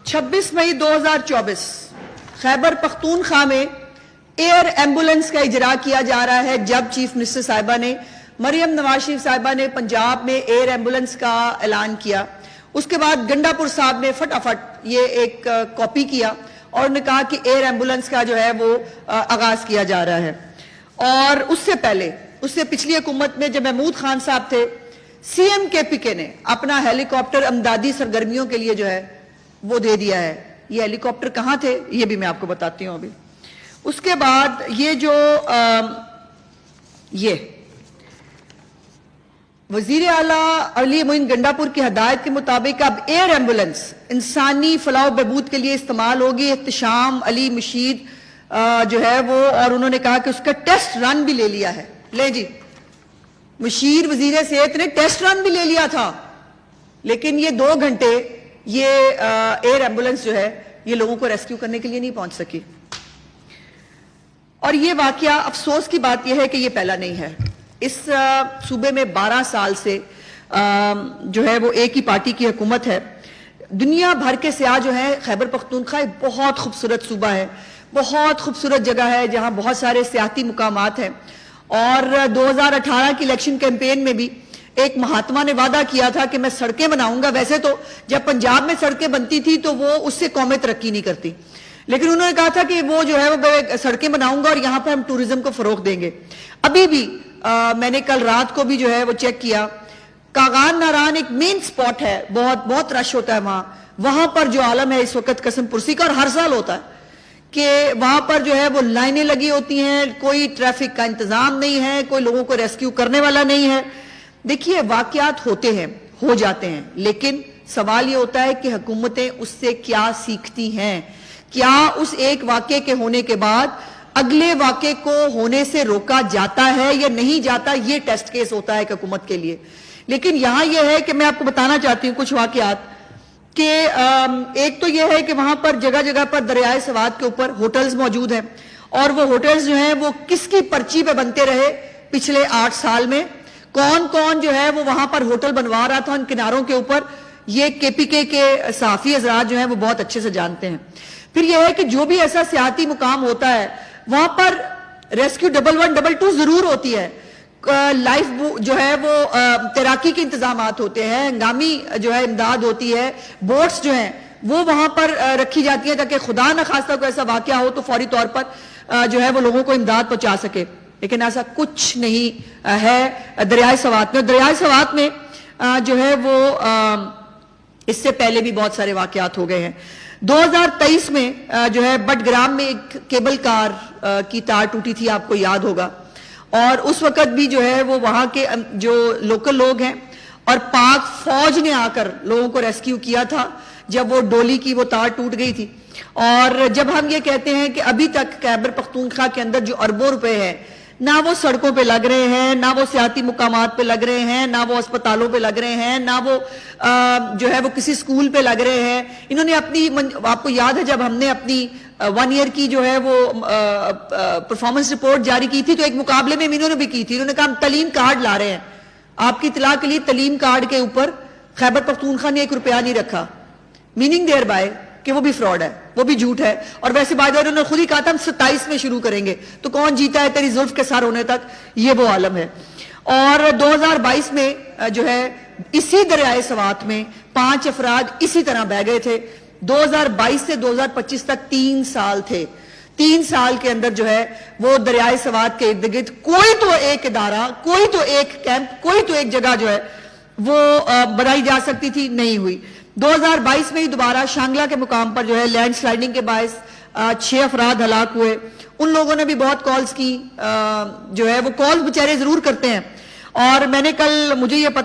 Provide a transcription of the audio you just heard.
26 मई 2024 खैबर पख्तूनख्वा में air ambulance का इजरा किया जा रहा है। जब चीफ मिनिस्टर साहिबा ने मरियम नवाज शरीफ साहिबा ने पंजाब में एयर एम्बुलेंस का ऐलान किया, उसके बाद गंडापुर साहब ने फटाफट ये एक कॉपी किया और उन्होंने कहा कि एयर एम्बुलेंस का जो है वो आगाज किया जा रहा है। और उससे पिछली हुकूमत में जब महमूद खान साहब थे, सीएम केपीके ने अपना हेलीकॉप्टर अमदादी सरगर्मियों के लिए जो है वो दे दिया है। ये हेलीकॉप्टर कहां थे ये भी मैं आपको बताती हूं अभी। उसके बाद ये जो ये वजीर आला अली मोइन गंडापुर की हदायत के मुताबिक अब एयर एम्बुलेंस इंसानी फलाह बहबूद के लिए इस्तेमाल होगी। इख्तिशाम अली मशीद जो है वो, और उन्होंने कहा कि उसका टेस्ट रन भी ले लिया है। ले जी, मशीर वजीर सेहत ने टेस्ट रन भी ले लिया था, लेकिन ये 2 घंटे ये एयर एम्बुलेंस जो है ये लोगों को रेस्क्यू करने के लिए नहीं पहुंच सकी। और ये वाकया अफसोस की बात यह है कि ये पहला नहीं है। इस सूबे में 12 साल से जो है वो एक ही पार्टी की हुकूमत है। दुनिया भर के सियाह जो है, खैबर पख्तूनख्वा एक बहुत खूबसूरत सूबा है, बहुत खूबसूरत जगह है जहां बहुत सारे सियाती मुकामात हैं। और 2018 की इलेक्शन कैंपेन में भी एक महात्मा ने वादा किया था कि मैं सड़कें बनाऊंगा। वैसे तो जब पंजाब में सड़कें बनती थी तो वो उससे कौमें तरक्की नहीं करती, लेकिन उन्होंने कहा था कि वो जो है वो सड़कें बनाऊंगा और यहां पर हम टूरिज्म को फरोग देंगे। अभी भी मैंने कल रात को भी जो है वो चेक किया, कागान नारान एक मेन स्पॉट है, बहुत रश होता है वहां पर जो आलम है इस वक्त कसम पुरसी का, और हर साल होता है कि वहां पर जो है वो लाइनें लगी होती हैं, कोई ट्रैफिक का इंतजाम नहीं है, कोई लोगों को रेस्क्यू करने वाला नहीं है। देखिए, वाकयात होते हैं, हो जाते हैं, लेकिन सवाल ये होता है कि हुकूमतें उससे क्या सीखती हैं। क्या उस एक वाकये के होने के बाद अगले वाकये को होने से रोका जाता है या नहीं जाता, ये टेस्ट केस होता है हुकूमत के लिए। लेकिन यहां यह है कि मैं आपको बताना चाहती हूं कुछ वाकयात कि एक तो यह है कि वहां पर जगह जगह पर दरियाए सवात के ऊपर होटल्स मौजूद हैं, और वो होटल्स जो हैं वो किसकी पर्ची पे बनते रहे पिछले 8 साल में, कौन कौन जो है वो वहां पर होटल बनवा रहा था उन किनारों के ऊपर, ये केपीके के सहाफी हजरात जो है वो बहुत अच्छे से जानते हैं। फिर यह है कि जो भी ऐसा सियाती मुकाम होता है वहां पर रेस्क्यू 112 जरूर होती है, लाइफ जो है वो तैराकी के इंतजामात होते हैं, हंगामी जो है इमदाद होती है, बोट्स जो हैं वो वहां पर रखी जाती है ताकि खुदा न खास्ता कोई ऐसा वाकया हो तो फौरी तौर पर जो है वो लोगों को इमदाद पहुंचा सके। लेकिन ऐसा कुछ नहीं है दरियाए सवात में। दरियाए सवात में जो है वो इससे पहले भी बहुत सारे वाकयात हो गए हैं। 2023 में जो है बटग्राम में एक केबल कार की तार टूटी थी, आपको याद होगा, और उस वक्त भी जो है वो वहां के जो लोकल लोग हैं और पाक फौज ने आकर लोगों को रेस्क्यू किया था जब वो डोली की वो तार टूट गई थी। और जब हम ये कहते हैं कि अभी तक खैबर पख्तूनख्वा के अंदर जो अरबों रुपए हैं, ना वो सड़कों पे लग रहे हैं, ना वो सियाती मुकामात पे लग रहे हैं, ना वो अस्पतालों पे लग रहे हैं, ना वो जो है वो किसी स्कूल पे लग रहे हैं। इन्होंने अपनी, आपको याद है जब हमने अपनी 1 ईयर की जो है वो परफॉर्मेंस रिपोर्ट जारी की थी तो एक मुकाबले में इन्होंने भी की थी। इन्होंने कहा हम तलीम कार्ड ला रहे हैं, आपकी इतला के लिए तलीम कार्ड के ऊपर खैबर पख्तूनख्वा ने 1 रुपया नहीं रखा, मीनिंग देयर बाय कि वो भी फ्रॉड है, वो भी झूठ है। और वैसे बाद उन्होंने खुद ही कहा था हम 27 में शुरू करेंगे, तो कौन जीता है तेरी जुल्फ के सर होने तक, ये वो आलम है। और 2022 में जो है इसी दरियाए सवात में 5 अफराद इसी तरह बह गए थे। 2022 से 2025 तक 3 साल थे। 3 साल के अंदर जो है वो दरियाए सवात के इर्द गिर्द कोई तो एक इदारा, कोई तो एक कैंप, कोई तो एक जगह जो है वो बनाई जा सकती थी, नहीं हुई। 2022 में ही दोबारा शांगला के मुकाम पर जो है लैंड स्लाइडिंग के बायस 6 अफराद हलाक हुए। उन लोगों ने भी बहुत कॉल्स की, जो है वो कॉल्स बेचारे जरूर करते हैं। और मैंने कल, मुझे ये पता